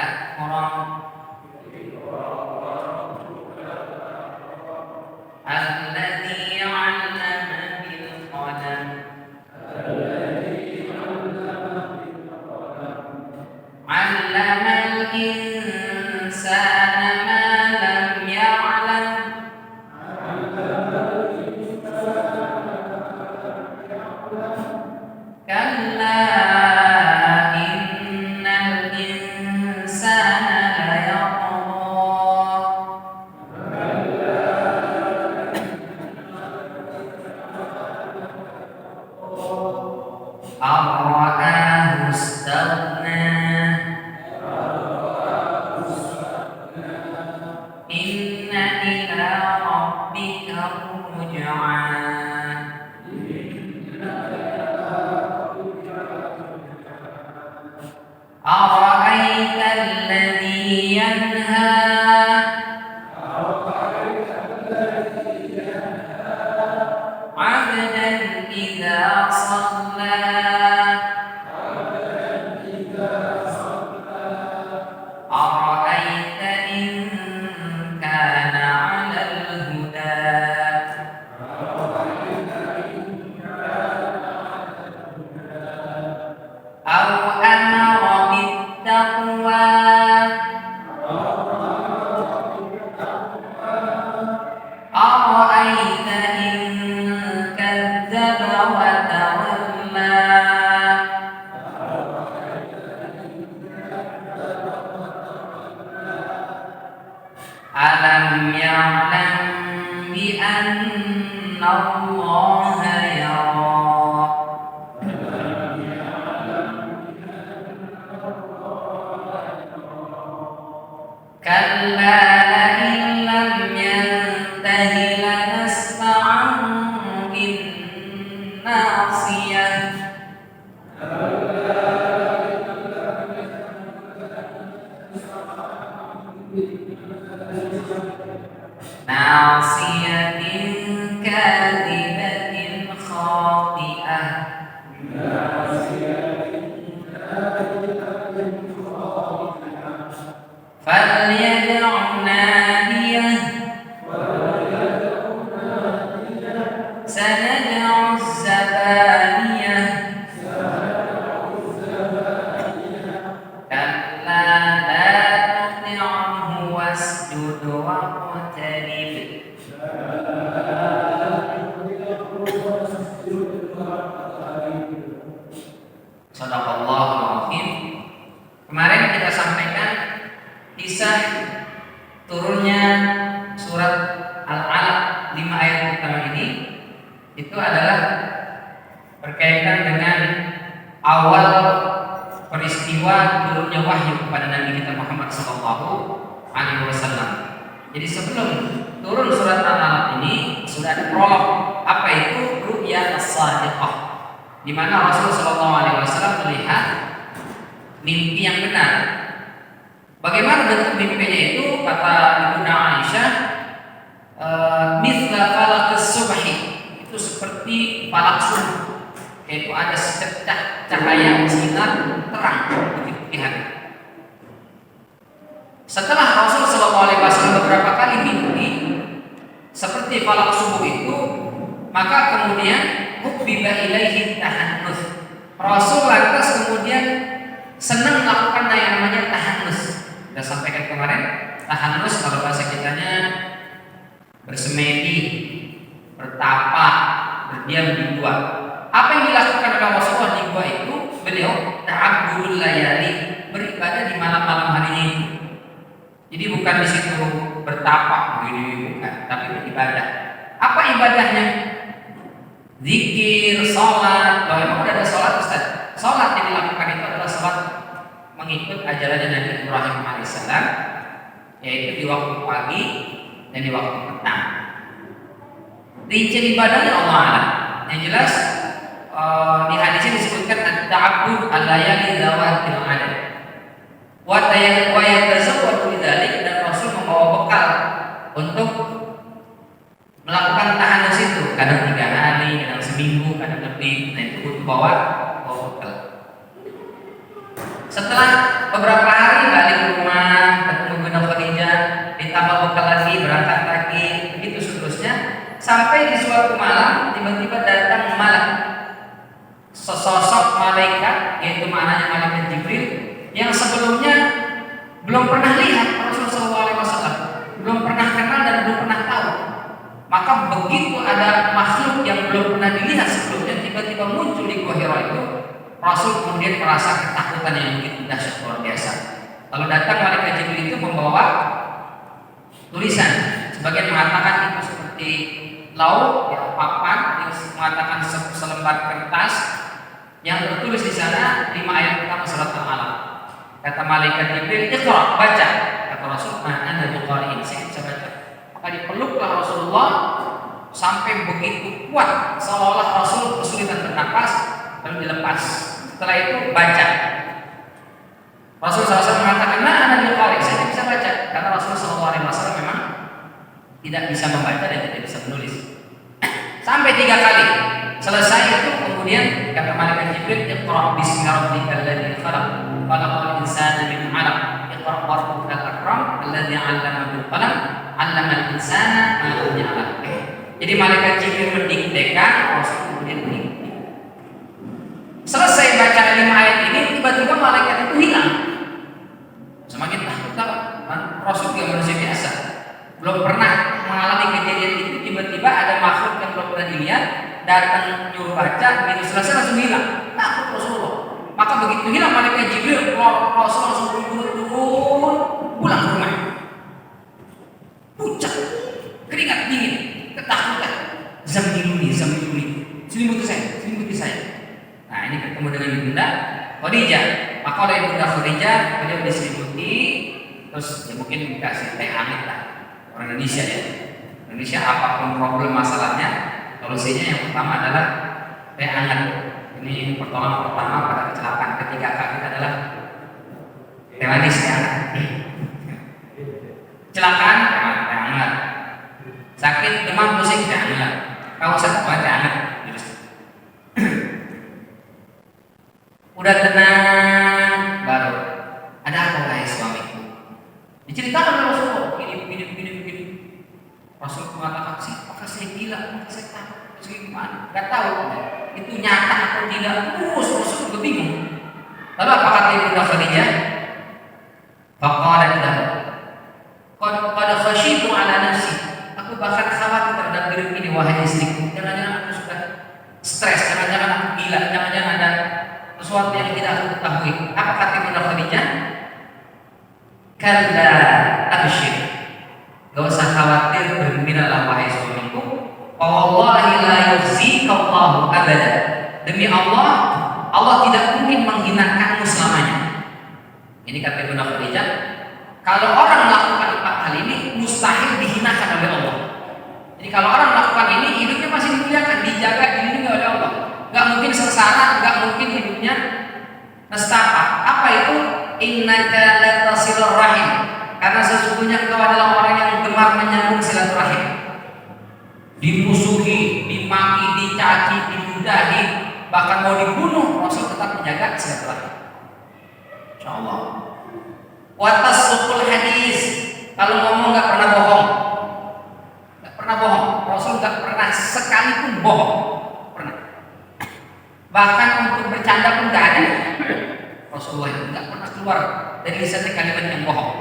أكرم الذي علم بالقلم علم الإنسان ما لم يعلم كلا إن الإنسان ليطغى أن رآه استغنى إن إلى ربك الرجعى أرأيت الذي ينهى عبدا إذا صلى أرأيت إن كان على الهدى أو أمر بالتقوى أرأيت إن كذب وتولى ألم يعلم بأن الله يرى كلا لئن لم ينته لنسفعا بالناصية ناصية كاذبة خاطئة فليدع ناديه سندع الزبانية كلا لا تطعه واسجد واقترب Shadaqallahul Azim. Kemarin kita sampaikan kisah turunnya surat Al-Alaq 5 ayat pertama ini itu adalah berkaitan dengan awal peristiwa turunnya wahyu kepada Nabi kita Muhammad SAW. Jadi sebelum turun surat Al-Alaq ini sudah ada prolog. Apa itu ru'ya as-sadiqah, di mana Rasulullah SAW melihat mimpi yang benar. Bagaimana bentuk mimpinya itu? Kata Ibunda Aisyah, mithla falaqis subhi, itu seperti falak subuh, yaitu ada secercah cahaya sinar terang di pagi hari. Setelah Rasul SAW beberapa kali mimpi seperti falak subuh itu, maka kemudian hubbiba ilaihi tahannus. Rasul lantas kemudian senang melakukan yang namanya tahannus. Kita sampaikan kemarin, tahannus kalau bahasa kitanya bersemedi, bertapa, berdiam di gua. Apa yang dilakukan oleh Rasulullah di gua itu? Beliau ta'abbudul layali, beribadah di malam-malam harinya itu. Jadi bukan di situ bertapa begini, bukan, tapi beribadah. Apa ibadahnya? Zikir, sholat. Loh, emang udah ada sholat, Ustaz? Sholat yang dilakukan itu adalah sholat mengikut ajaran Nabi Ibrahim alaihissalam, yaitu di waktu pagi dan di waktu petang. Rincian ibadahnya Allah Alam. Yang jelas di hadisnya disebutkan at-ta'abbud al-layali zawatil adad. Wa yatazawwadu bidzalik, dan Rasul membawa bekal untuk melakukan tahannus itu, kadang 3 hari, kadang seminggu, kadang lebih. Nah, itu butuh bawa bekal. Setelah beberapa hari balik ke belum pernah lihat Rasulullah SAW, belum pernah kenal dan belum pernah tahu. Maka begitu ada makhluk yang belum pernah dilihat sebelumnya tiba-tiba muncul di Gua Hira itu, Rasul kemudian merasa ketakutan yang begitu dahsyat luar biasa. Lalu datang malaikat Jibril itu membawa tulisan, sebagian mengatakan itu seperti lauk, ya, papan, yang mengatakan selembar kertas yang tertulis di sana 5 ayat pertama surat Al-Alaq. Kata malaikat Jibril, "Iqra", baca. Kata Rasul, "Nah, ana biqari'in", saya bisa baca. Maka dipeluklah Rasulullah sampai begitu kuat seolah-olah Rasul kesulitan bernapas, lalu dilepas. Setelah itu baca. Rasul SAW mengatakan, "Nah, ana biqari'", saya bisa baca. Karena Rasul SAW memang tidak bisa membaca dan tidak bisa menulis. Sampai 3 kali. Selesai itu kemudian kata malaikat Jibril, "Iqra' bismi rabbikal ladzi khalaq, khalaqal insana min 'alaq, iqra' wa rabbukal akram, alladzi 'allama bil qalam, 'allamal insana ma lam ya'lam." Jadi malaikat Jibril mendiktekan, Rasul kemudian mendikte. Selesai baca 5 ayat ini, tiba-tiba malaikat itu hilang. Semakin takut kan? Rasul juga manusia biasa, belum pernah mengalami kejadian itu. Tiba-tiba ada makhluk yang belum pernah dilihat datang nyuruh baca, begitu selesai langsung hilang. Takut Rasulullah. Maka begitu hilang malaikat Jibril, Rasul langsung turun pulang ke rumah. Pucat, keringat dingin, ketakutan. Zamiluni, selimuti saya. Nah, ini ketemu dengan ibunda Khadijah. Maka oleh ibunda Khadijah beliau diselimuti, terus ya mungkin dikasih teh hangat lah. Orang Indonesia ya. Indonesia apapun problem masalahnya, solusinya yang pertama adalah teh hangat. Ini pertolongan pertama pada kecelakaan. Ketiga kali adalah teh manis ya. Kecelakaan teh hangat. Sakit demam pusing teh hangat. Kalau sakit teh hangat. Udah tenang baru ada apa wahai suamiku? Diceritakan oleh Rasulullah begini. Rasul mengatakan, apakah saya gila? Apakah saya takut? Saya gimana? Gak tahu. Itu nyata atau tidak? Rasul juga bingung. Lalu apa kata Ibunda Khadijah? Faqalat lahu, qad khashitu ala nafsi. Aku bahkan khawatir terhadap diri ini wahai istriku. Jangan-jangan aku sudah stres, jangan-jangan aku gila, jangan-jangan ada sesuatu yang tidak aku ketahui. Apa kata Ibunda Khadijah? Kalla abshir, gak usah khawatir, bergembiralah wahai suamiku. Wallahi la yukhzika Allahu abada. Demi Allah, Allah tidak mungkin menghinakanmu selamanya. Ini kata Ibunda Khadijah. Kalau orang melakukan 4 hal ini, mustahil dihinakan oleh Allah. Jadi kalau orang melakukan ini, hidupnya masih dimuliakan, dijaga, dilindungi oleh Allah. Gak mungkin sengsara, gak mungkin hidupnya nestapa. Apa itu? Innaka latasilur rahim. Karena sesungguhnya engkau adalah orang yang gemar menyambung silaturahim. Dimusuhi, dimaki, dicaci, diludahi, bahkan mau dibunuh, Rasul tetap menjaga silaturahim. Insyaallah. Watasukul hadis. Kalau ngomong gak pernah bohong. Gak pernah bohong. Rasul gak pernah sekalipun bohong. Pernah. Bahkan untuk bercanda pun gak ada. Rasulullah itu gak pernah keluar dari lisannya kalimat yang bohong.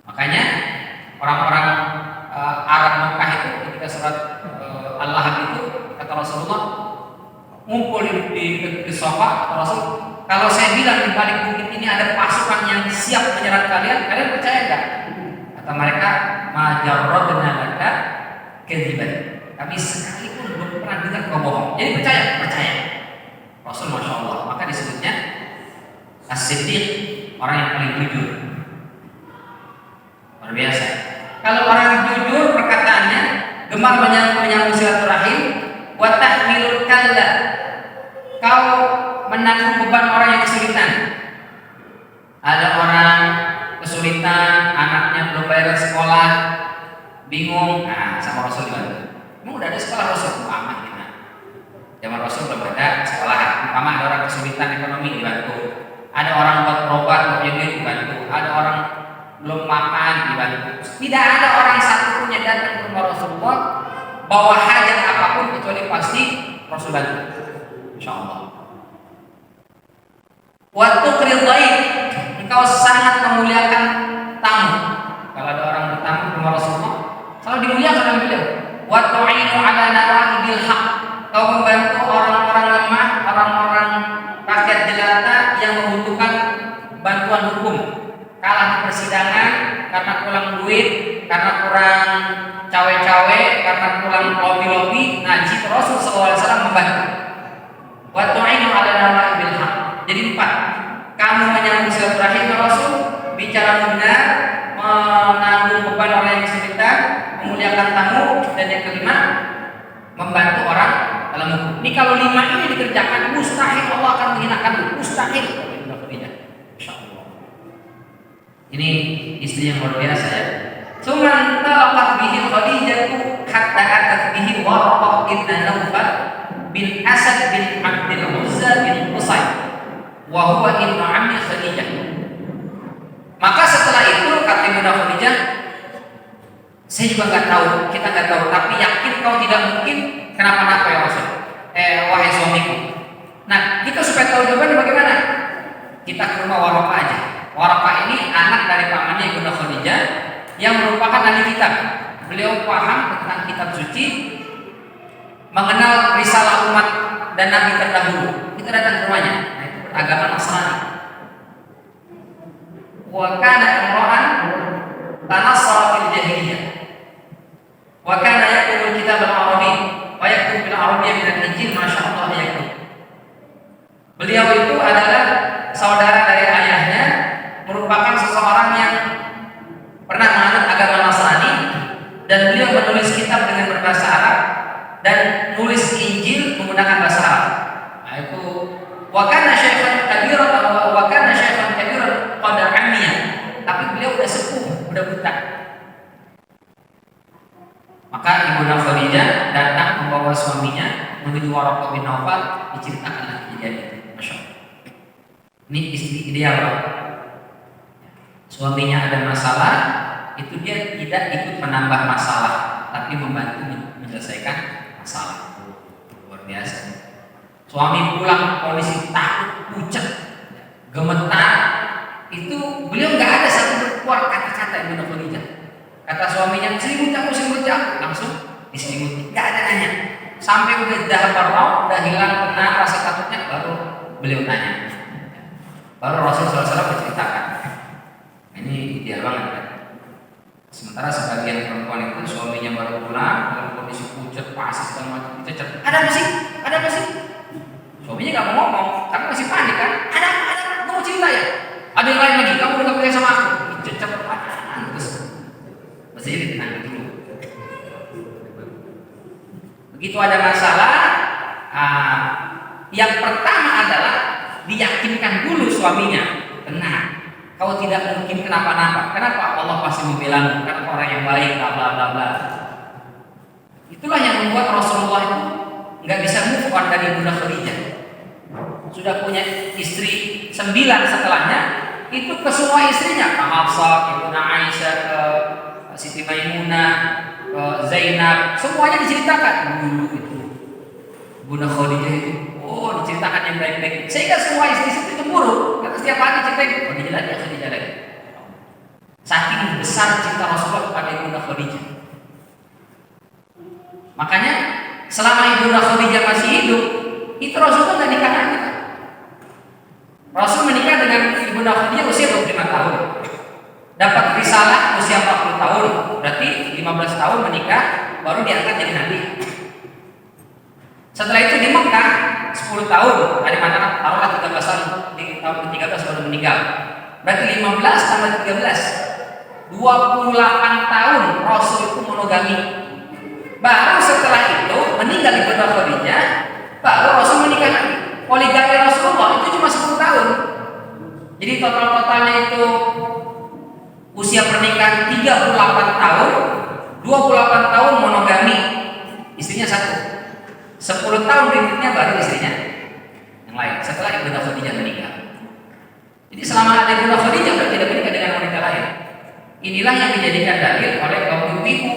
Makanya orang-orang Arab Mekah itu ketika surat Al-Lahab itu kata Rasulullah ngumpul di sofa, kata Rasul, kalau saya bilang di balik bukit ini ada pasukan yang siap menyerang kalian percaya enggak? Kata mereka, majarrodna laka kedziban. Kami sekalipun belum pernah dengar kau bohong. Jadi percaya. Rasul Masya Allah. Maka disebutnya as-siddiq, orang yang paling jujur. Luar biasa. Kalau orang jujur perkataannya, gemar menyambung silaturahim, wa tahmilul kalla, kau menanggung beban orang yang kesulitan. Ada orang kesulitan, anaknya belum bayar sekolah, bingung, nah sama Rasul dibantu. Emang udah ada sekolah Rasul? Aman gitu. Zaman Rasul belum ada sekolah. Umpama ada orang kesulitan ekonomi dibantu. Ada orang buat berobat, buat duit dibantu. Ada orang belum makan dibantu. Tidak ada orang satu pun yang datang ke rumah Rasulullah bawa hajat apapun kecuali pasti Rasul bantu. Insyaallah. Waktu keridai, engkau bantuan hukum, kalah di persidangan karena kurang duit, karena kurang cawe-cawe, karena kurang lobby-lobby. Nah, di situ Rasul SAW membantu. Wa tu'inu 'ala nawa'ibil haq. Jadi 4, kamu menyambung silaturahim ke Rasul, bicara benar, menanggung beban orang yang kesulitan, memuliakan tamu, dan yang kelima, membantu orang dalam hukum. Ini kalau 5 ini dikerjakan, mustahil Allah akan menghinakan, mustahil. Insyaallah. Ini istri yang luar biasa ya. Cuman talaqat bihi Khadijatu hatta atat bihi Waraqah bin Nawfal bin Asad bin Abdul Uzza bin Qusay wa huwa ibnu ammi Khadijah. Maka setelah itu kata Ibunda Khadijah, saya juga nggak tahu, kita nggak tahu, tapi yakin kau tidak mungkin kenapa-napa ya Rasul. Wahai suamiku. Nah, kita supaya tahu jawabannya bagaimana? Kita ke rumah Waraqah aja. Waraqah ini anak dari pamannya Ibunda Khadijah yang merupakan ahli kitab. Beliau paham tentang kitab suci, mengenal risalah umat dan nabi terdahulu. Kita datang ke rumahnya. Nah, itu beragama Nasrani. Wa kana imra'an tanassara fil jahiliyah. Wa kana yaktubu kitab al-Arabi wa yaktubu bil Arabiyyah min al-Injil, masyaallah yaktub. Beliau itu adalah saudara dari ayahnya, merupakan seseorang yang pernah menganut agama Nasrani, dan beliau menulis kitab dengan berbahasa Arab dan nulis Injil menggunakan bahasa Arab. Nah, itu wa kana syaikhan kabiran wa kana syaikhan kabiran qad amiyah. Tapi beliau udah sepuh, udah buta. Maka Ibunda Khadijah datang membawa suaminya menuju Waraqah bin Nawfal, diceritakan kejadian itu. Masya Allah. Ini istri ideal, Pak. Suaminya ada masalah, itu dia tidak ikut menambah masalah, tapi membantu menyelesaikan masalah. Luar biasa. Suami pulang kondisi takut, pucat, gemetar, itu beliau nggak ada satu keluar kata-kata Ibunda Khadijah. Kata suaminya, selimut aku, langsung diselimuti, nggak ada nanya. Sampai udah dahar udah hilang kena rasa takutnya, baru beliau tanya. Baru Rasulullah SAW menceritakan. Ini ideal banget kan? Sementara sebagian perempuan itu suaminya baru pulang dalam kondisi pucat, pasis dan macam dicecer. Ada apa sih? Ada apa sih? Suaminya nggak mau ngomong, tapi masih panik kan? Ada apa? Mau cerita ya? Ada yang lain lagi? Kamu udah percaya sama aku? Dicecer terus masih ditenang dulu. Begitu ada masalah, yang pertama adalah diyakinkan dulu suaminya, tenang. Kau tidak mungkin kenapa-napa. Kenapa? Allah pasti membelamu. Karena orang yang baik, bla bla bla. Itulah yang membuat Rasulullah itu nggak bisa move on dari Ibunda Khadijah. Sudah punya istri 9 setelahnya, itu ke semua istrinya, ke Hafsah, Ibunda Aisyah, ke Siti Maimunah, ke Zainab, semuanya diceritakan dulu itu. Ibunda Khadijah itu, diceritakan yang baik-baik, sehingga semua istri-istri cemburu. Karena setiap hari ceritain, Khadijah lagi. Saking besar cinta Rasulullah kepada Ibunda Khadijah. Makanya selama Ibunda Khadijah masih hidup, itu Rasulullah nggak nikah lagi. Rasul menikah dengan Ibunda Khadijah usia 25 tahun. Dapat risalah usia 40 tahun. Berarti 15 tahun menikah, baru diangkat jadi nabi. Setelah itu di Mekah 10 tahun, ada mana taruhlah 13 tahun, di tahun ke-13 baru meninggal. Berarti 15 tambah 13, 28 tahun Rasul itu monogami. Baru setelah itu meninggal Ibunda Khadijah, baru Rasul menikah lagi. Poligami Rasulullah itu cuma 10 tahun. Jadi totalnya itu usia pernikahan 38 tahun, 28 tahun monogami, istrinya 1. 10 tahun berikutnya baru istrinya yang lain setelah Ibunda Khadijah menikah. Jadi selama ada Ibunda Khadijah berarti tidak menikah dengan wanita lain. Inilah yang dijadikan dalil oleh kaum ibu.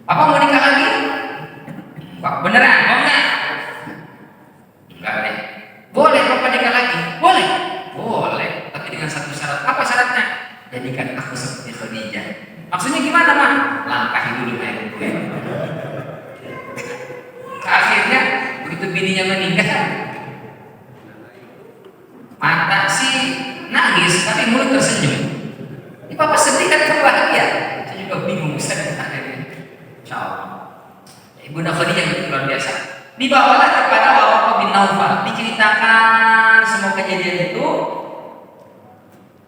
Apa mau nikah lagi? Beneran? Mau enggak? Enggak deh. Boleh Bapak nikah lagi? Boleh. Boleh. Tapi dengan satu syarat. Apa syaratnya? Jadikan aku seperti Khadijah. Maksudnya gimana, Mah? Langkahi dulu ya. Akhirnya begitu bininya meninggal, mata si tapi mulut tersenyum. Ini Bapak sedih kan bahagia? Saya juga bingung Ustaz tentang ini. Insyaallah. Ibunda Khadijah yang luar biasa. Dibawalah kepada Waraqah bin Naufal, diceritakan semua kejadian itu.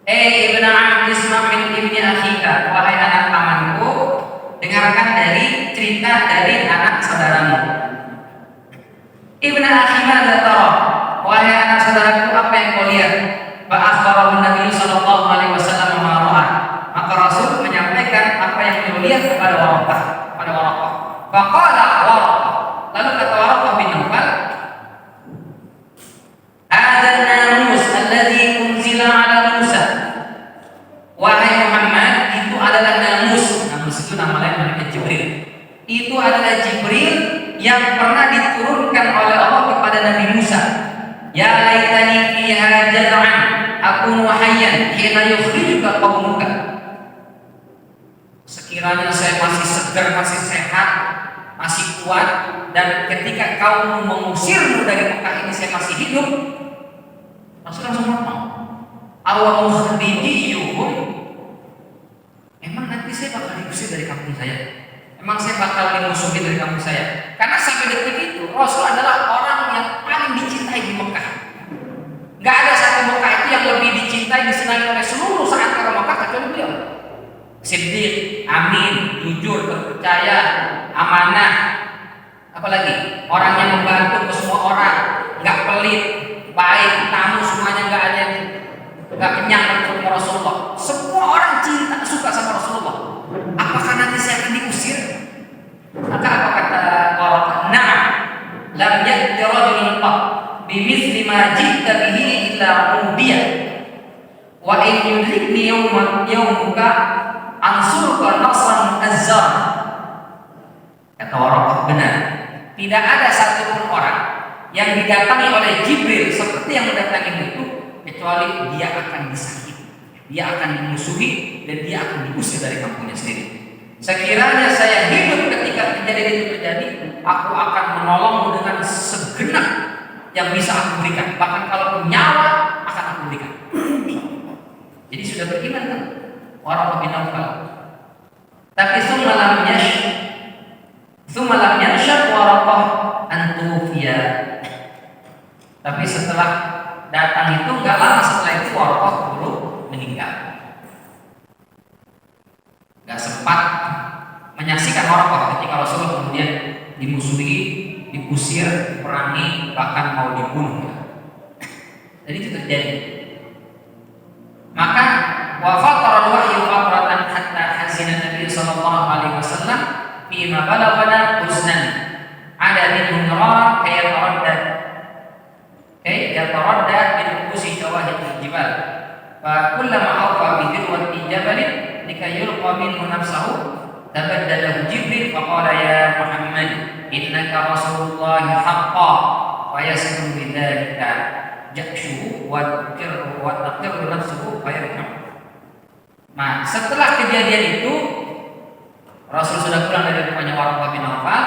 Ibn Amr isma' min ibni akhika, wahai anak pamanku, dengarkan dari cerita dari anak saudaramu. Ibn akhi madza tara, wahai anak saudaraku, apa yang kau lihat? Fa akhbarahu Nabi sallallahu alaihi wasallam ma ra'a. Maka Rasul menyampaikan apa yang beliau lihat kepada Waraqah, Faqala Waraqah, lalu kata Waraqah bin Naufal, "Hadzal namus alladzi unzila 'ala Musa." Wahai Muhammad, itu adalah namus. Namus itu nama lain malaikat Jibril. Itu adalah Jibril yang pernah diturunkan oleh Allah kepada Nabi Musa. Ya laitani fiha jaz'an akunu hayyan hina yukhrijuka qaumuka. Sekiranya saya masih segar, masih sehat, masih kuat, dan ketika kaum mengusirmu dari Mekah ini saya masih hidup, Rasul langsung ngomong, "Aw mukhdijiyuhum." Emang nanti saya bakal diusir dari kampung saya? Emang saya bakal dimusuhi dari kampung saya? Karena sampai detik itu Rasul adalah orang yang paling dicintai di Mekah. Gak ada satu Mekah itu yang lebih dicintai, disenangi oleh seluruh santri Mekah kecuali beliau. Siddiq, amin, jujur, terpercaya, amanah. Apalagi orang yang membantu ke semua orang, nggak pelit, baik, tamu semuanya nggak ada yang nggak kenyang dengan Rasulullah. Semua orang cinta, suka sama Rasulullah. Apakah nanti saya akan diusir? Maka apa kata Waraqah? Na'am, lam ya'ti rajulun qat bimithli ma ji'ta bihi illa udiyah. Wa in yudrikni yawmuka ansurka nasran azzar. Kata Waraqah, benar. Tidak ada satupun orang yang didatangi oleh Jibril seperti yang mendatangi itu kecuali dia akan disakiti, dia akan dimusuhi, dan dia akan diusir dari kampungnya sendiri. Sekiranya saya hidup ketika kejadian itu terjadi, aku akan menolongmu dengan segenap yang bisa aku berikan. Bahkan kalau nyawa akan aku berikan. Jadi sudah beriman kan Waraqah bin Naufal. Tapi summa lam yanshab Waraqah an tufiya. Tapi setelah datang itu nggak lama setelah itu Waraqah dulu meninggal. Nggak sempat menyaksikan Waraqah ketika Rasulullah kemudian dimusuhi, diusir, diperangi, bahkan mau dibunuh. Jadi itu terjadi. Maka wafatara wahyu fatratan hatta hazina Nabi sallallahu alaihi wasallam bima balagana husnan ada minhum nara yataraddad min rukusi jawahid al-jibal fa kullama awfa bi dirwati jabalin likay yulqa minhu nafsahu tabaddala Jibril fa qala ya Muhammad innaka rasulullah haqqan wa yasmu bidzalika jakshuhu wa taqirru nafsuhu fa yarham. Nah, setelah kejadian itu Rasul sudah pulang dari rumahnya Waraqah bin Naufal,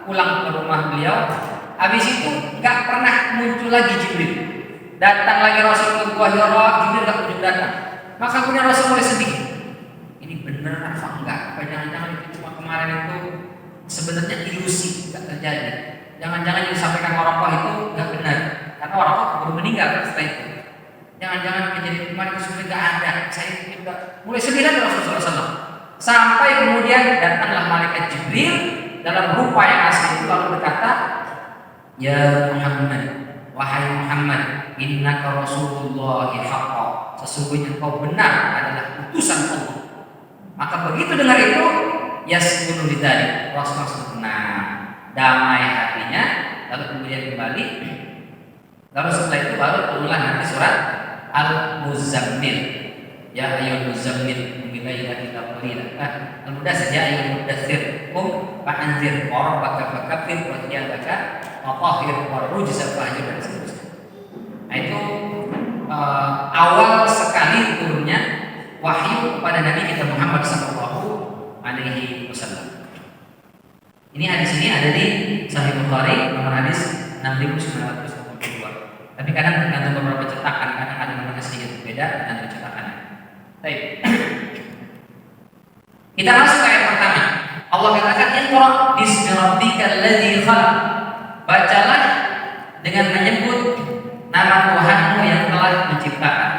pulang ke rumah beliau. Habis itu nggak pernah muncul lagi Jibril. Datang lagi Rasul ke Gua Hira, Jibril nggak kunjung datang. Maka kemudian Rasul mulai sedih. Ini benar apa enggak? Apa jangan-jangan itu cuma kemarin itu sebenarnya ilusi, nggak terjadi. Jangan-jangan yang disampaikan Waraqah itu nggak benar. Karena Waraqah baru meninggal setelah itu. Jangan-jangan kejadian kemarin itu sebenarnya nggak ada. Saya juga mulai sedih lagi Rasulullah SAW. Sampai kemudian datanglah malaikat Jibril dalam rupa yang asli itu lalu berkata, ya Muhammad, wahai Muhammad, innaka Rasulullah haqqan. Sesungguhnya kau benar adalah utusan Allah. Maka begitu dengar itu, yaskunu lidzalik. Rasulullah tenang, damai hatinya, lalu kemudian kembali. Lalu setelah itu baru turunlah nanti surat Al-Muzammil. Ya ayyuhal muzammil billaili qalila. Al-mudaththir ya ayyuhal mudaththir qum fa'anzir wa rabbaka fakabbir wa thiyabaka fatahhir wa rujza fahjur dan seterusnya. Nah, itu awal sekali turunnya wahyu kepada Nabi kita Muhammad sallallahu alaihi wasallam. Ini hadis ini ada di Sahih Bukhari nomor hadis 6982. Tapi kadang tergantung beberapa cetakan, kadang ada namanya sedikit berbeda dengan cetakan Baik. Kita masuk ke ayat pertama. Allah katakan Iqra bismi rabbikal ladzi khalaq. Bacalah dengan menyebut nama Tuhanmu yang telah menciptakan.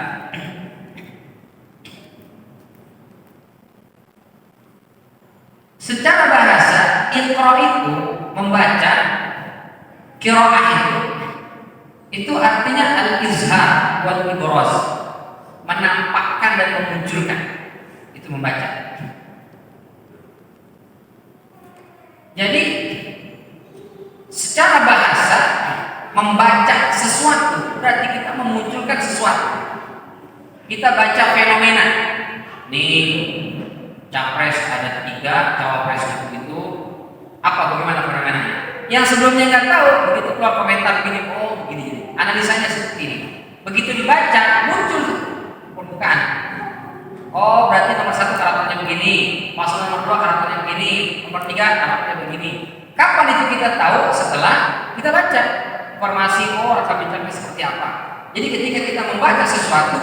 Secara bahasa, Iqra itu membaca, qiraah itu artinya al-izhar wal ibraz, menampakkan dan memunculkan. Itu membaca. Jadi secara bahasa membaca sesuatu berarti kita memunculkan sesuatu. Kita baca fenomena. Nih capres ada 3, cawapres begitu. Apa bagaimana fenomenanya? Yang sebelumnya nggak tahu, begitu keluar komentar begini, oh begini. Analisanya seperti ini. Begitu dibaca muncul permukaan. Oh berarti nomor 1 karakternya begini, paslon nomor 2 karakternya begini, nomor 3 karakternya begini. Kapan itu kita tahu? Setelah kita baca informasi, oh rekam jejaknya seperti apa. Jadi ketika kita membaca sesuatu,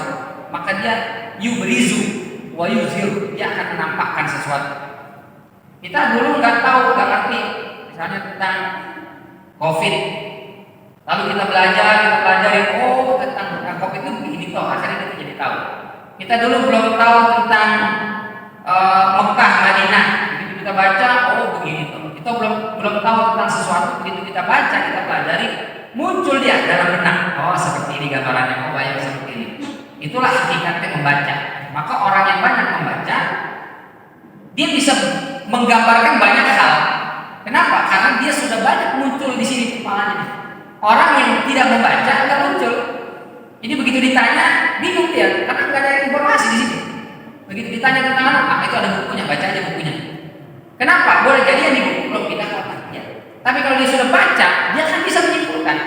maka dia yubrizu wa yuzhir, dia akan menampakkan sesuatu. Kita dulu nggak tahu, nggak ngerti, misalnya tentang COVID. Lalu kita pelajari, oh tentang COVID itu begini toh, akhirnya kita jadi tahu. Kita dulu belum tahu tentang Mekah, Madinah. Begitu kita baca, oh begini tuh. Kita belum tahu tentang sesuatu. Begitu kita baca, kita pelajari, muncul dia dalam benak. Oh seperti ini gambarannya, oh bayang seperti ini. Itulah hakikatnya membaca. Maka orang yang banyak membaca, dia bisa menggambarkan banyak hal. Kenapa? Karena dia sudah banyak muncul di sini kepalanya. Orang yang tidak membaca nggak muncul. Jadi begitu ditanya, bingung dia, karena nggak ada informasi di sini. Begitu ditanya tentang apa, itu ada bukunya, baca aja bukunya. Kenapa? Boleh jadi yang di buku belum pindah ke otaknya. Tapi kalau dia sudah baca, dia akan bisa menyimpulkan,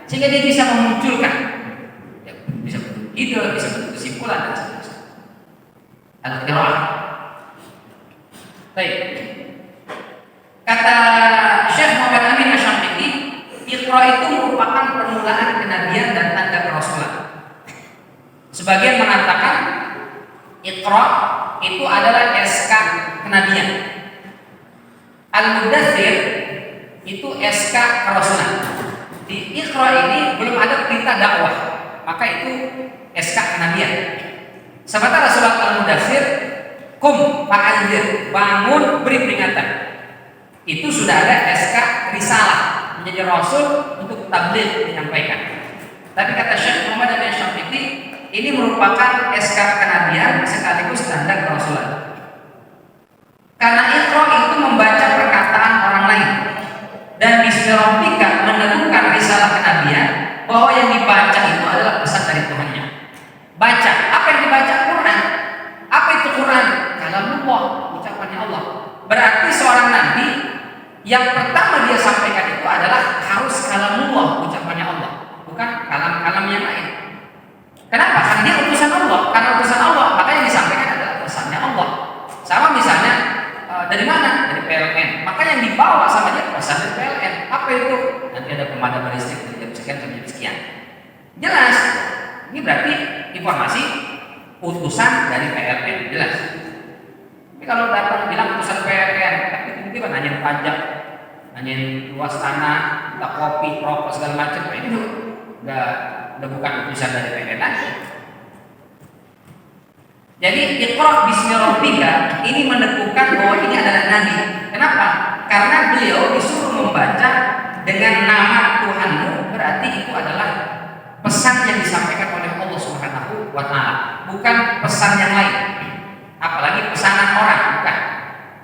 sehingga dia bisa memunculkan, ya, bisa bentuk ide, bisa bentuk kesimpulan dan seterusnya. Al-qiraah. Baik. Kata Syekh Muhammad Amin Asy-Syafi'i, Iqra itu merupakan permulaan kenabian dan tanda kerasulan. Sebagian mengatakan Iqra itu adalah SK kenabian. Al-Mudaththir itu SK kerasulan. Di Iqra ini belum ada perintah dakwah, maka itu SK kenabian. Sementara surat Al-Mudaththir, kum fa'anzir, bangun beri peringatan. Itu sudah ada SK risalah, menjadi rasul untuk tabligh menyampaikan. Tapi kata Syekh Muhammad Asy-Syafi'i, ini merupakan SK kenabian sekaligus tanda kerasulan. Karena Iqra itu membaca perkataan orang lain, dan bismi rabbika menentukan risalah kenabian bahwa yang dibaca itu adalah pesan dari Tuhannya. Baca, apa yang dibaca? Quran. Apa itu Quran? Kalamullah, ucapannya Allah. Berarti seorang nabi yang pertama dia sampaikan itu adalah harus kalamullah, ucapannya Allah, bukan kalam-kalam yang lain. Kenapa? Karena dia utusan Allah. Karena utusan Allah, maka yang disampaikan adalah pesannya Allah. Sama misalnya dari mana? Dari PLN. Maka yang dibawa sama dia pesan dari PLN. Apa itu? Nanti ada pemadaman listrik dari jam sekian sampai jam sekian. Jelas. Ini berarti informasi utusan dari PLN. Jelas. Tapi kalau datang bilang utusan PLN, tapi tiba-tiba nanyain pajak, nanyain luas tanah, minta kopi, rokok segala macam, itu udah bukan utusan dari PLN lagi. Jadi Iqra bismi rabbika ini menentukan bahwa ini adalah nabi. Kenapa? Karena beliau disuruh membaca dengan nama Tuhanmu, berarti itu adalah pesan yang disampaikan oleh Allah Subhanahu wa taala, bukan pesan yang lain. Apalagi pesanan orang, bukan.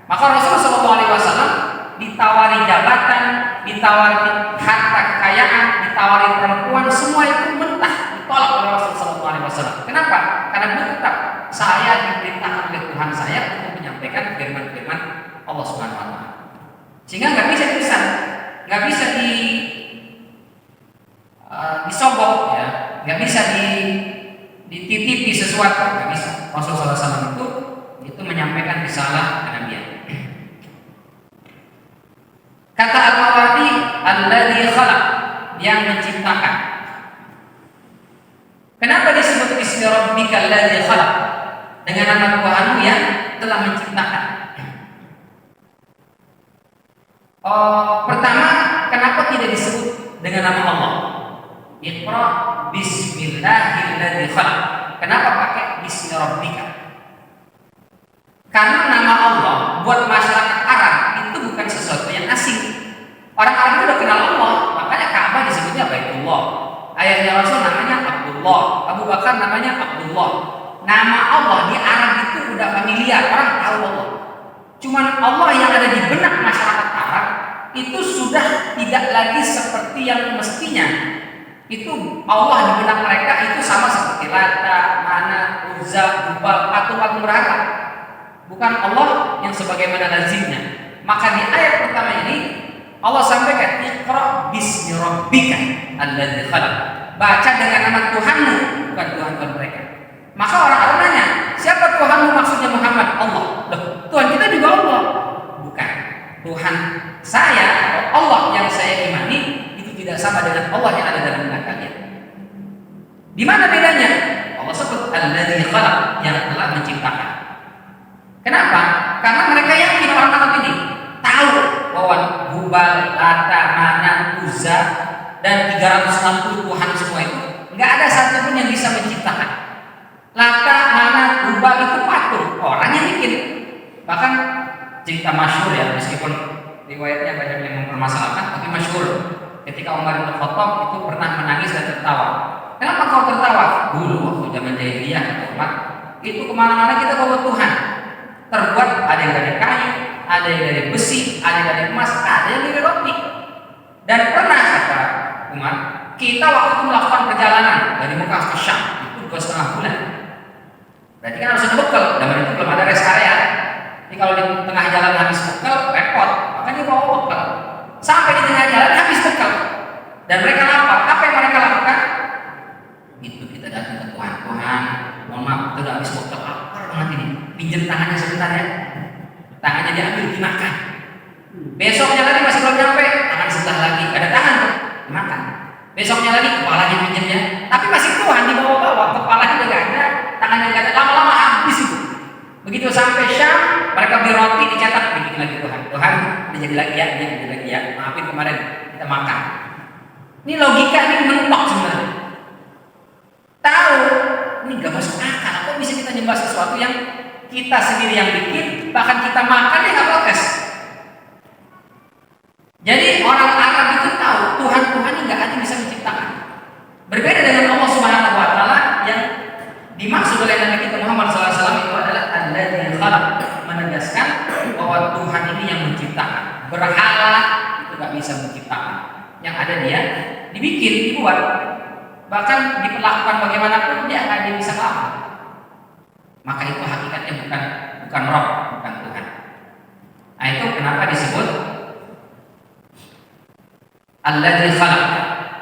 Maka Rasulullah SAW ditawari jabatan, ditawari harta kekayaan, ditawari perempuan, semua itu mentah ditolak oleh Rasulullah SAW. Kenapa? Karena beliau tetap, saya diperintahkan oleh Tuhan saya untuk menyampaikan firman-firman Allah Subhanahu Wa Taala. Sehingga nggak bisa dipesan, nggak bisa disobok, ya, nggak bisa dititipi sesuatu, nggak bisa. Rasulullah SAW itu menyampaikan risalah kenabian. Kata Al-Mawardi, alladzi khalaq, yang menciptakan. Kenapa disebut bismi rabbikal ladzi khalaq? dengan nama Tuhanmu yang telah menciptakan. Pertama, kenapa tidak disebut dengan nama Allah? Iqra bismillahilladzi khalaq. Kenapa pakai bismi rabbika? Karena nama Allah buat masyarakat Arab itu bukan sesuatu yang asing. Orang Arab itu udah kenal Allah, makanya Ka'bah disebutnya Baitullah. Ayahnya Rasul namanya Abdullah, Abu Bakar namanya Abdullah. Nama Allah di Arab itu udah familiar, orang tahu Allah. Cuman Allah yang ada di benak masyarakat Arab itu sudah tidak lagi seperti yang mestinya. Itu Allah di benak mereka itu sama seperti Lata, Manat, Uzza, Hubal, patung-patung berhala. Bukan Allah yang sebagaimana lazimnya. Maka di ayat pertama ini Allah sampaikan Iqra bismi rabbika alladzi khalaq. Baca dengan nama Tuhanmu, bukan Tuhan mereka. Maka orang-orang nanya, siapa Tuhanmu? Maksudnya Muhammad. Allah. Loh, Tuhan kita juga Allah. Bukan. Tuhan saya atau Allah yang saya imani itu tidak sama dengan Allah yang ada dalam benak kalian. Di mana bedanya? Allah sebut alladzi khalaq, yang telah menciptakan. Kenapa? Karena mereka yakin orang-orang ini tahu bahwa Hubal, Lata, Manat, Uzza dan 360 Tuhan semua itu nggak ada satupun yang bisa menciptakan. Lata, Manat, Hubal itu patung, orang yang bikin. Bahkan cerita masyhur ya, meskipun riwayatnya banyak yang mempermasalahkan, tapi masyhur. Ketika Umar bin Khattab itu pernah menangis dan tertawa. Kenapa kau tertawa? Dulu waktu zaman jahiliyah, Umar, itu kemana-mana kita bawa Tuhan. Terbuat ada yang dari kayu, ada yang dari besi, ada yang dari emas, ada yang dari roti. Dan pernah kata Umar, kita waktu itu melakukan perjalanan dari Mekah ke Syam itu 2,5 bulan. Berarti kan harus ada bekal. Zaman itu belum ada rest area. Jadi kalau di tengah jalan habis bekal, repot. Makanya bawa bekal. Sampai di tengah jalan habis bekal. Dan mereka lapar. Apa yang mereka lakukan? Itu kita datang ke Tuhan. Tuhan, mohon maaf, kita udah habis bekal. Lapar banget ini. Pinjam tangannya sebentar ya. Tangannya diambil, dimakan. Besoknya lagi masih belum nyampe, tangan sebelah lagi, ada tangan tuh, dimakan. Besoknya lagi kepalanya pinjamnya, tapi masih Tuhan dibawa-bawa, kepalanya udah gak ada, tangannya gak ada, lama-lama habis itu. Begitu sampai Syam, mereka beli roti dicetak, bikin lagi Tuhan. Tuhan, udah jadi lagi ya, dia jadi lagi ya. Maafin kemarin kita makan. Ini logika ini mentok sebenarnya. Tahu, ini gak masuk akal. Kok bisa kita nyembah sesuatu yang kita sendiri yang bikin, bahkan kita makan ya nggak protes. Jadi orang Arab itu tahu Tuhan-Tuhan yang nggak ada yang bisa menciptakan. Berbeda dengan Allah Subhanahu Wa Taala yang dimaksud oleh Nabi kita Muhammad SAW itu adalah alladzi khalaq, menegaskan bahwa Tuhan ini yang menciptakan. Berhala itu nggak bisa menciptakan. Yang ada dia dibikin, dibuat, bahkan diperlakukan bagaimanapun dia nggak ada yang bisa melawan. Maka itu hakikatnya bukan Rabb, bukan Tuhan. Nah itu kenapa disebut alladzi khalaq.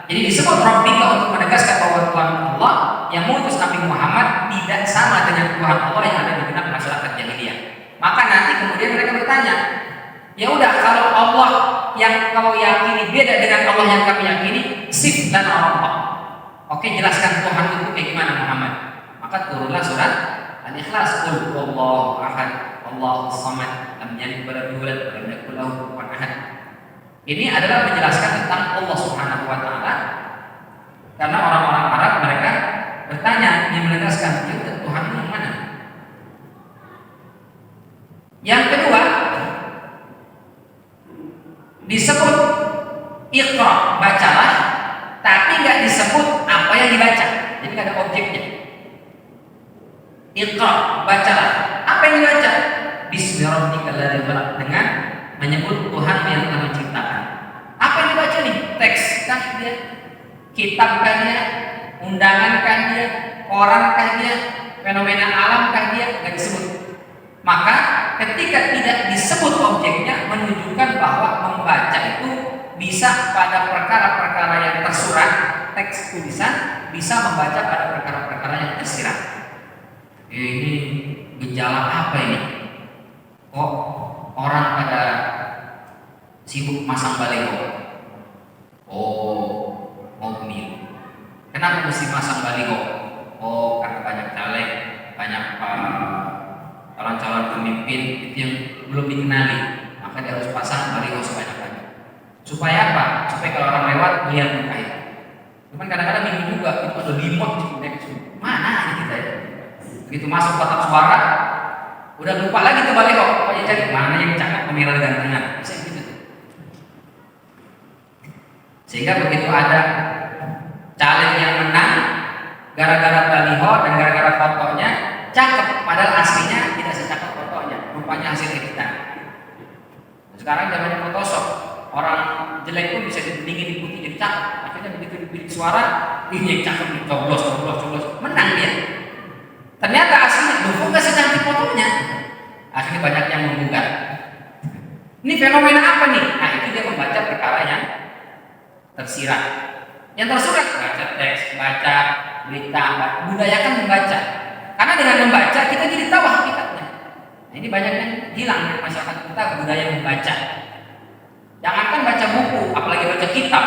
Jadi disebut Rabbika untuk menegaskan bahwa Tuhan Allah yang mengutus Nabi Muhammad tidak sama dengan Tuhan Allah yang ada di benak masyarakat jahiliyah. Maka nanti kemudian mereka bertanya, ya udah kalau Allah yang kau yakini beda dengan Allah yang kami yakini, sif dan Rabb. Oke, jelaskan Tuhan itu kayak gimana Muhammad. Maka turunlah surat Al-Ikhlas, qul huwallahu ahad, Allahus samad, lam yalid wa lam yulad wa lam yakul lahu kufuwan ahad. Ini adalah menjelaskan tentang Allah Subhanahu wa taala. Karena orang-orang Arab mereka bertanya, yang menegaskan itu Tuhan yang mana? Yang kedua, disebut Iqra, bacalah, tapi nggak disebut apa yang dibaca. Jadi nggak ada objeknya. Iqra, bacalah. Apa yang dibaca? Bismi rabbikal ladzi khalaq, dengan menyebut Tuhan yang telah menciptakan. Apa yang dibaca nih? Teks kah dia? Kitab kah dia? Undangan kah dia? Koran kah dia? Fenomena alam kah dia? Nggak disebut. Maka ketika tidak disebut objeknya, menunjukkan bahwa membaca itu bisa pada perkara-perkara yang tersurat, teks tulisan, bisa membaca pada perkara-perkara yang tersirat. Ini gejala apa ini? Kok orang pada sibuk masang baliho? Oh, mau pemilu. Kenapa mesti masang baliho? Oh, karena banyak caleg, banyak pemimpin itu yang belum dikenali, maka dia harus pasang baliho sebanyak-banyak. Supaya apa? Supaya kalau orang lewat lihat muka itu. Cuman kadang-kadang bingung juga, itu ada limot di indeks. Mana ini kita ya? Begitu masuk kotak suara, udah lupa lagi tuh baliho. Pokoknya cari mana yang cakep pemirsa gantengan. Bisa gitu. Sehingga begitu ada caleg yang menang gara-gara baliho dan gara-gara fotonya cakep, padahal aslinya tidak secakep fotonya, rupanya hasil editan. Sekarang zamannya Photoshop, orang jelek pun bisa dibeningin di putih jadi cakep. Akhirnya begitu dipilih suara, ini yang cakep nih, coblos, menang dia. Ternyata aslinya kok nggak secantik fotonya. Akhirnya banyak yang menggugat. Ini fenomena apa nih? Nah itu dia membaca perkara yang tersirat. Yang tersurat baca teks, baca berita, budayakan membaca. Karena dengan membaca kita jadi tahu hakikatnya. Nah, ini banyak yang hilang dari masyarakat kita budaya membaca. Jangankan baca buku, apalagi baca kitab.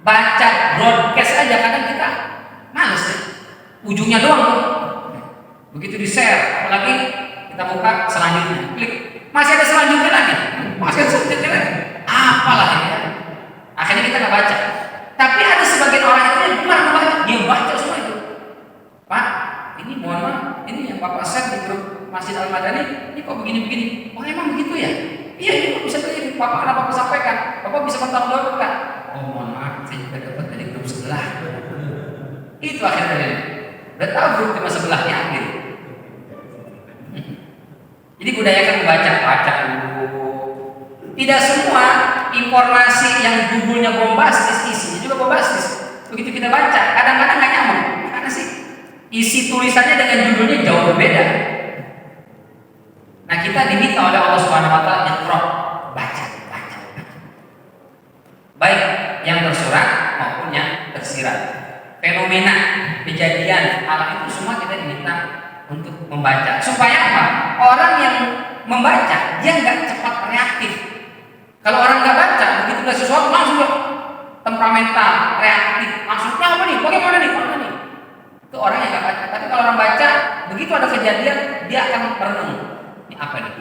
Baca broadcast aja kadang kita males ya. Ujungnya doang tuh. Begitu di-share, apalagi kita buka selanjutnya, klik. Masih ada selanjutnya lagi. Masih ada selanjutnya lagi. Apalah ini ya. Akhirnya kita nggak baca. Tapi ada sebagian orang itu yang gemar membaca, dia baca semua itu. Pak, ini mohon maaf, ini yang Bapak share di grup Masjid Al-Madani, ini kok begini-begini. Oh emang begitu ya? Iya, ini kok bisa begini. Bapak kenapa Bapak sampaikan? Bapak bisa bertanggung kan? Oh mohon maaf, saya juga dapat dari grup sebelah. Itu akhirnya. Udah tahu grup cuma sebelahnya akhir. Jadi budayakan baca dulu. Tidak semua informasi yang judulnya bombastis, isinya juga bombastis. Begitu kita baca, kadang-kadang nggak nyaman. Karena sih isi tulisannya dengan judulnya jauh berbeda. Nah kita diminta oleh Allah Subhanahu Wa Taala iqra, baca. Baik yang tersurat maupun yang tersirat. Fenomena, kejadian, hal itu semua kita diminta untuk membaca. Supaya apa? Orang yang membaca dia nggak cepat reaktif. Kalau orang nggak baca, begitu nggak sesuatu langsung temperamental, reaktif, langsung apa nih? Bagaimana nih? Mana nih? Itu orang yang nggak baca. Tapi kalau orang baca, begitu ada kejadian, dia akan merenung. Ini apa nih?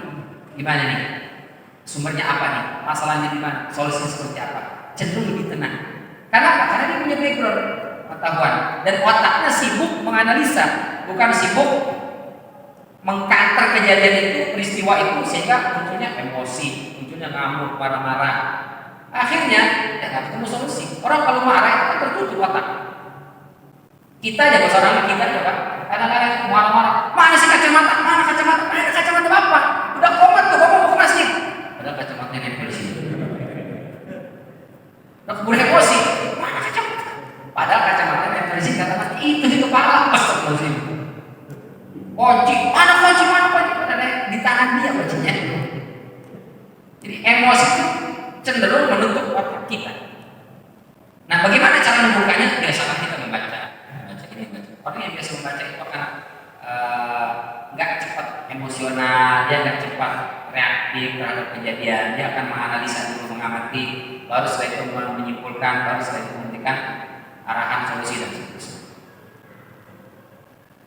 Gimana nih? Sumbernya apa nih? Masalahnya di mana? Solusinya seperti apa? Cenderung lebih tenang. Karena apa? Karena dia punya background pengetahuan dan otaknya sibuk menganalisa, bukan sibuk mengkanter kejadian itu, peristiwa itu, sehingga munculnya emosi, munculnya ngamuk, marah-marah. Akhirnya ya nggak ketemu solusi. Orang kalau marah itu kan tertutup otak. Kita aja seorang kita aja kan, kadang-kadang marah-marah. Mana sih kacamata? Mana kacamata? Mana kacamata bapak? Udah komat tuh, bapak mau ke masjid. Padahal kacamatanya nempel di sini. Udah keburu emosi. Mana kacamata? Padahal kacamata nempel di sini, kata itu di kepala. Astagfirullahaladzim. Kunci, mana kunci? Padahal di tangan dia kuncinya. Jadi emosi itu cenderung menutup otak kita. Nah, bagaimana cara membukanya? Biasakan kita membaca ini. Orang yang biasa membaca itu akan nggak cepat emosional, dia nggak cepat reaktif terhadap kejadian. Dia akan menganalisa dulu, mengamati, baru setelah itu menyimpulkan, baru setelah itu memberikan arahan, solusi dan seterusnya.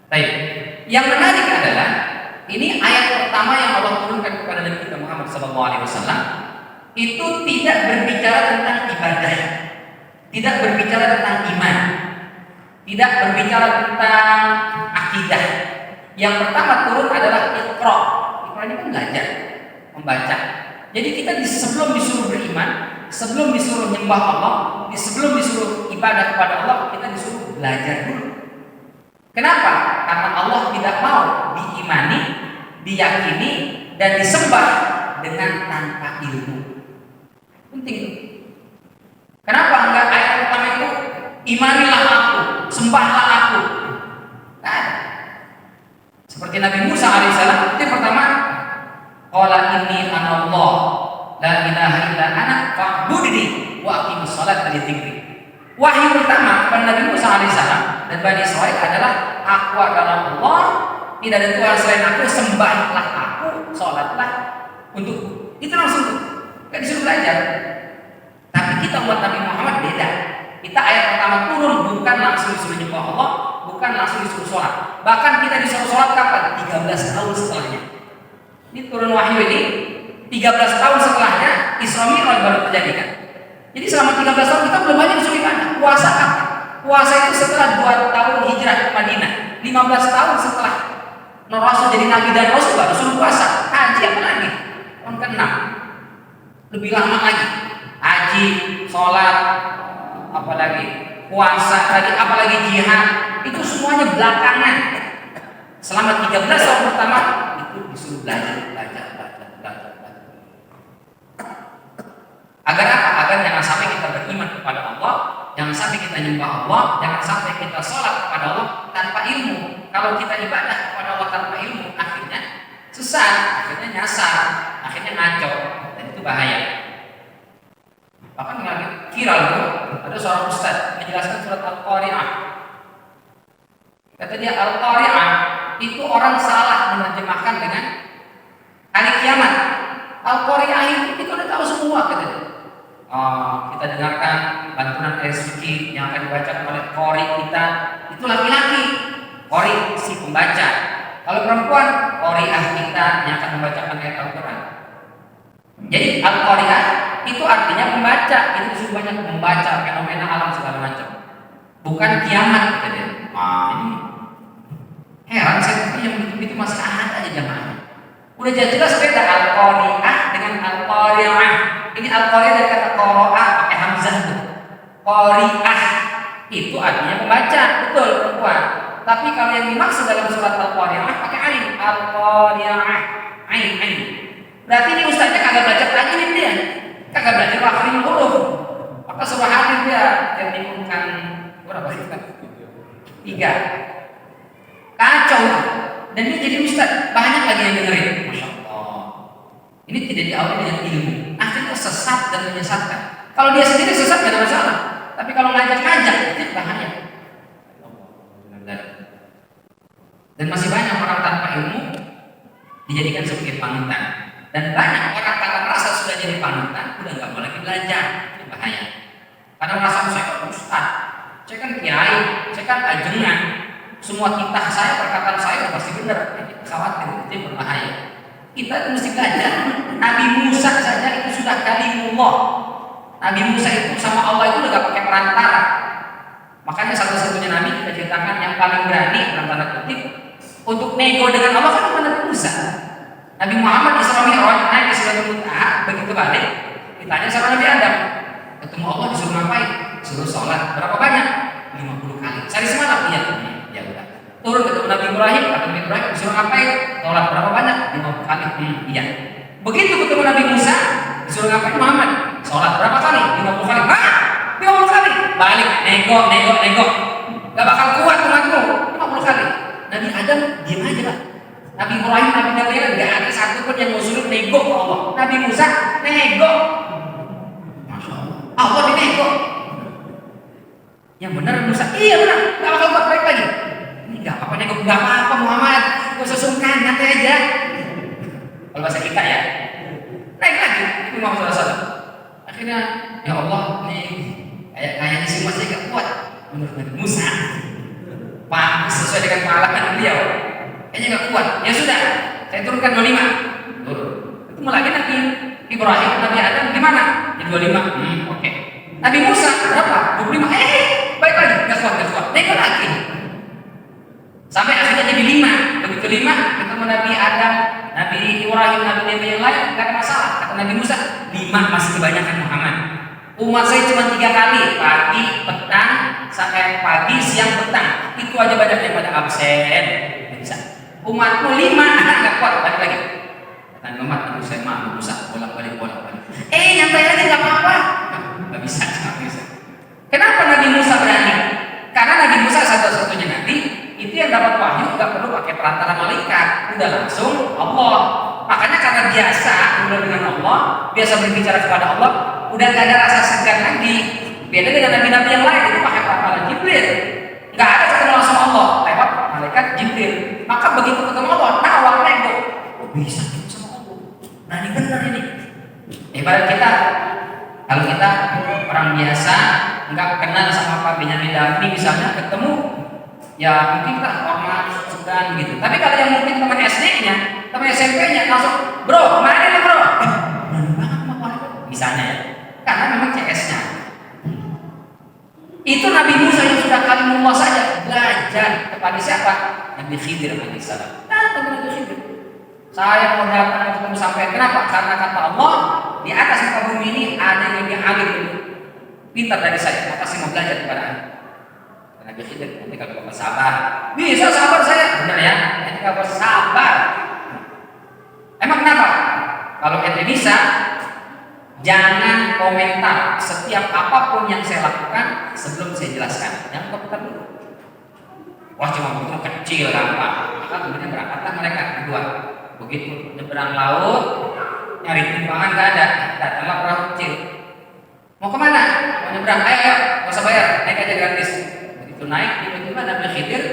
Baik, yang menarik adalah ini ayat pertama yang Allah turunkan kepada Nabi kita Muhammad SAW itu tidak berbicara tentang ibadah, tidak berbicara tentang iman, tidak berbicara tentang akidah. Yang pertama turun adalah iqra. Iqra ini kan belajar, membaca. Jadi kita sebelum disuruh beriman, sebelum disuruh nyembah Allah, sebelum disuruh ibadah kepada Allah, kita disuruh belajar dulu. Kenapa? Karena Allah tidak mau diimani, diyakini, dan disembah dengan tanpa ilmu. Penting. Kenapa enggak ayat pertama itu imanilah aku, sembahlah aku? Nah, seperti Nabi Musa alaihissalam itu yang pertama, qala inni anallah la ilaha illa ana fa'budni wa aqimus sholata li dzikri. Wahyu pertama kepada Nabi Musa alaihissalam dan Bani Israil adalah aku adalah Allah, tidak ada Tuhan selain aku, sembahlah aku, sholatlah untukku. Itu langsung tuh, gak disuruh belajar. Tapi kita umat Nabi Muhammad beda. Kita ayat pertama turun bukan langsung disuruh nyembah Allah, bukan langsung disuruh sholat. Bahkan kita disuruh sholat kapan? 13 tahun setelahnya. Ini turun wahyu ini 13 tahun setelahnya Isra Mi'raj baru terjadi kan. Jadi selama 13 tahun kita belum banyak disuruh ibadah. Puasa apa? Puasa itu setelah 2 tahun hijrah ke Madinah. 15 tahun setelah Rasul jadi nabi dan rasul baru suruh puasa. Haji apa lagi? Tahun ke-6. Lebih lama lagi. Haji, sholat, apalagi puasa lagi, apalagi jihad, itu semuanya belakangan. Selama 13 tahun pertama itu disuruh belajar. Agar apa? Agar jangan sampai kita beriman kepada Allah, jangan sampai kita nyembah Allah, jangan sampai kita sholat kepada Allah tanpa ilmu. Kalau kita ibadah kepada Allah tanpa ilmu, akhirnya sesat, akhirnya nyasar, akhirnya ngaco, dan itu bahaya. Bahkan viral itu ada seorang ustaz menjelaskan surat Al-Qari'ah. Kata dia Al-Qari'ah itu orang salah menerjemahkan dengan hari kiamat. Al-Qari'ah itu kita udah tahu semua, kata dia. Kita dengarkan lantunan ayat suci yang akan dibaca oleh qari kita itu laki-laki, qari si pembaca. Kalau perempuan, qari'ah kita yang akan membacakan ayat Al-Quran. Jadi Al-Qari'ah itu artinya pembaca, itu disuruh banyak membaca fenomena alam segala macam. Bukan kiamat, kata dia. Ini heran saya, tapi yang begitu masih ada aja jamaah. Udah jelas beda Al-Qari'ah dengan Al-Qari'ah. Ini Al-Qari'ah dari kata qara'a pakai hamzah itu. Qari'ah itu artinya pembaca, betul perempuan. Tapi kalau yang dimaksud dalam surat Al-Qari'ah pakai ain, Al-Qari'ah, ain. Berarti ini ustaznya kagak belajar lagi nih dia. Kagak belajar makhrij huruf. Maka suruh hadir dia yang diumumkan berapa sih? 3. Kacau. Dan dia jadi ustaz, banyak lagi yang dengerin. Masya Allah. Ini tidak diawali dengan ilmu. Akhirnya sesat dan menyesatkan. Kalau dia sendiri sesat tidak ada masalah. Tapi kalau ngajak-ngajak itu bahaya. Dan masih banyak orang tanpa ilmu dijadikan sebagai panutan. Dan banyak orang karena merasa sudah jadi panutan, udah nggak mau lagi belajar. Itu bahaya. Karena merasa saya kan ustaz, saya kan kiai, saya kan ajengan. Semua titah saya, perkataan saya udah pasti benar. Khawatir, itu berbahaya. Kita itu mesti belajar. Nabi Musa saja itu sudah kalimullah. Nabi Musa itu sama Allah itu udah gak pakai perantara. Makanya satu-satunya Nabi kita ceritakan yang paling berani dalam tanda kutip untuk nego dengan Allah kan cuma Nabi Musa. Nabi Muhammad Isra Mi'raj naik ke Sidratul Muntaha, begitu balik ditanya sama Nabi Adam, ketemu Allah disuruh ngapain? Suruh sholat berapa banyak? 50 kali. Sehari semalam? Iya. Ya udah. Turun ketemu Nabi Ibrahim, kata Nabi Ibrahim disuruh ngapain? Sholat berapa banyak? 50 kali. Iya. Begitu ketemu Nabi Musa, disuruh ngapain? Muhammad, sholat berapa kali? 50 kali. 50 kali. Balik, nego. Gak bakal kuat umatmu. 50 kali. Nabi Adam diam aja lah. Nabi Ibrahim, Nabi Ibrahim gak ada satu pun yang ngusulin nego ke Allah. Nabi Musa nego. Masya Allah. Allah dinego. Yang benar Musa, iya benar. Gak bakal kuat balik lagi. Ini gak apa-apa nego, gak apa-apa Muhammad. Gak usah sungkan, nanti aja. Kalau bahasa kita ya, naik lagi. Itu Muhammad SAW. Akhirnya, ya Allah, nih kayaknya si Musa gak kuat. Menurut Nabi Musa, Pak, sesuai dengan pengalaman beliau. Kayaknya gak kuat. Ya sudah, saya turunkan 25. Turun. Ketemu lagi Nabi Ibrahim, Nabi Adam gimana? Jadi 25. Oke. Nabi Musa berapa? 25. Baik lagi, gak kuat. Naik lagi. Sampai akhirnya jadi 5. Begitu 5, ketemu Nabi Adam, Nabi Ibrahim, Nabi yang lain, gak ada masalah. Kata Nabi Musa, 5 masih kebanyakan Muhammad. Umat saya cuma 3 kali, pagi, petang, sampai pagi, siang, petang. Itu aja banyak yang pada absen. Bisa. Umatmu 5, nggak kuat, balik lagi. Kata Muhammad, Nabi saya maaf, Musa, bolak-balik. Nyantai aja nggak apa-apa. Nggak bisa. Kenapa Nabi Musa berani? Karena Nabi Musa satu-satunya Nabi itu yang dapat wahyu nggak perlu pakai perantara malaikat, udah langsung Allah. Makanya karena biasa udah dengan Allah, biasa berbicara kepada Allah, udah nggak ada rasa segan lagi. Beda dengan nabi-nabi yang lain itu pakai perantara Jibril, nggak ada ketemu langsung Allah lewat malaikat Jibril. Maka begitu ketemu Allah, nawar nego, bisa ketemu sama Allah. Berani benar ini. Ibarat kita, kalau kita orang biasa nggak kenal sama Pak Benyamin Daphni misalnya ketemu, ya mungkin kita hormat segan gitu. Tapi kalau yang mungkin teman SD-nya teman SMP-nya langsung, bro, kemana nih bro? Berani banget sama wali. Misalnya ya, karena memang CS-nya. Itu Nabi Musa yang sudah kalimullah saja belajar kepada siapa? Nabi Khidir alaihissalam. Datang ke Nabi Khidir. Saya mau datang mau ketemu sampai kenapa? Karena kata Allah di atas muka bumi ini ada yang lebih alim, pintar dari saya. Maka saya mau belajar kepada Anda. Nabi Khidir, nanti kalau bapak sabar, bisa sabar saya, benar ya? Nanti kalau bapak sabar. Emang kenapa? Kalau ente bisa, jangan komentar setiap apapun yang saya lakukan sebelum saya jelaskan. Jangan komentar dulu. Wah cuma begitu kecil gampang. Maka kemudian berangkatlah mereka berdua. Begitu nyebrang laut, nyari timbangan nggak ada, datanglah perahu kecil. Mau kemana? Mau nyebrang? Ayo, nggak usah bayar, naik aja gratis. Begitu naik, tiba-tiba Nabi Khidir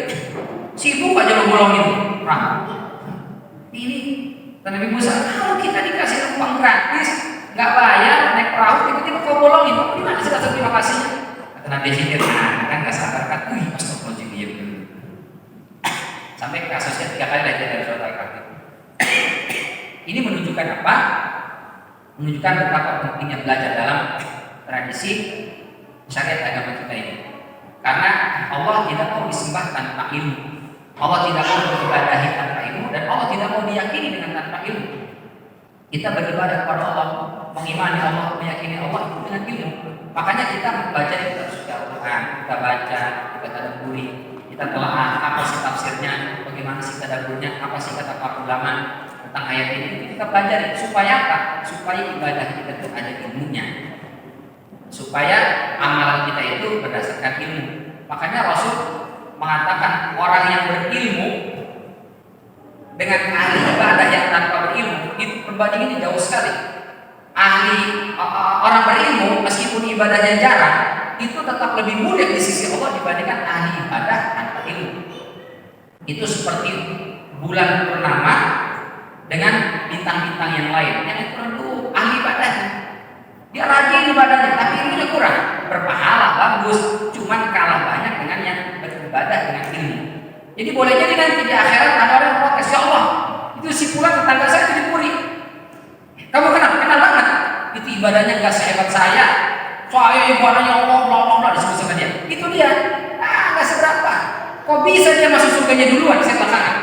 sibuk aja bolongin perahu. Ini Nabi Musa, kalau kita dikasih numpang gratis, nggak bayar, naik perahu, tiba-tiba kau bolongin, kamu gimana sih rasa terima kasihnya? Kata Nabi Khidir, nah kan nggak sabar kan? Astagfirullahaladzim. Sampai kasusnya 3 kali lagi dari surat Al-Kahfi. Ini menunjukkan apa? Menunjukkan betapa pentingnya belajar dalam tradisi syariat agama kita ini. Karena Allah tidak mau disembah tanpa ilmu. Allah tidak mau diibadahi tanpa ilmu, dan Allah tidak mau diyakini dengan tanpa ilmu. Kita beribadah kepada Allah, mengimani Allah, meyakini Allah itu dengan ilmu. Makanya kita membaca kitab suci Al-Quran, kita baca, kita tadabburi, kita telah apa sih tafsirnya, bagaimana sih tadabburnya, apa sih kata para ulama tentang ayat ini. Kita pelajari supaya apa? Supaya ibadah kita itu ada ilmunya, supaya amalan kita itu berdasarkan ilmu. Makanya Rasul mengatakan orang yang berilmu dengan ahli ibadah yang tanpa berilmu itu perbandingannya jauh sekali. Orang berilmu meskipun ibadahnya jarang itu tetap lebih mulia di sisi Allah dibandingkan ahli ibadah tanpa ilmu. Itu seperti bulan purnama dengan bintang-bintang yang lain. Yang itu itu ahli ibadahnya, dia rajin ibadahnya tapi ilmunya kurang, berpahala bagus, cuman kalah banyak dengan yang beribadah dengan ilmu. Jadi boleh jadi nanti di akhirat ada orang yang protes, ya Allah, itu si fulan tetangga saya itu dicuri. Kamu kenal banget, itu ibadahnya nggak sehebat saya ibadahnya Allah, bla disebut sama dia. Itu dia, nggak seberapa. Kok bisa dia masuk surganya duluan, saya belakangan?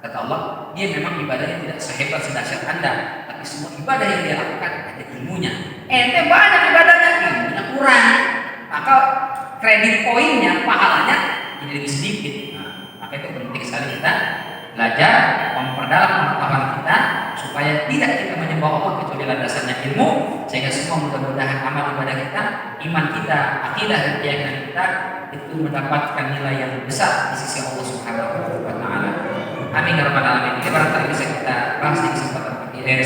Kata Allah, dia memang ibadahnya tidak sehebat sedahsyat Anda, tapi semua ibadah yang dia lakukan ada ilmunya. Ente banyak ibadahnya, ilmunya kurang, maka kredit poinnya, pahalanya jadi lebih sedikit. Maka itu penting sekali kita belajar, memperdalam pengetahuan kita supaya tidak kita menyembah Allah kecuali landasannya ilmu, sehingga semua mudah-mudahan amal ibadah kita, iman kita, akidah dan keyakinan kita itu mendapatkan nilai yang besar di sisi Allah Subhanahu wa taala. Amin ya rabbal alamin. Ini barangkali bisa kita bahas di kesempatan ini.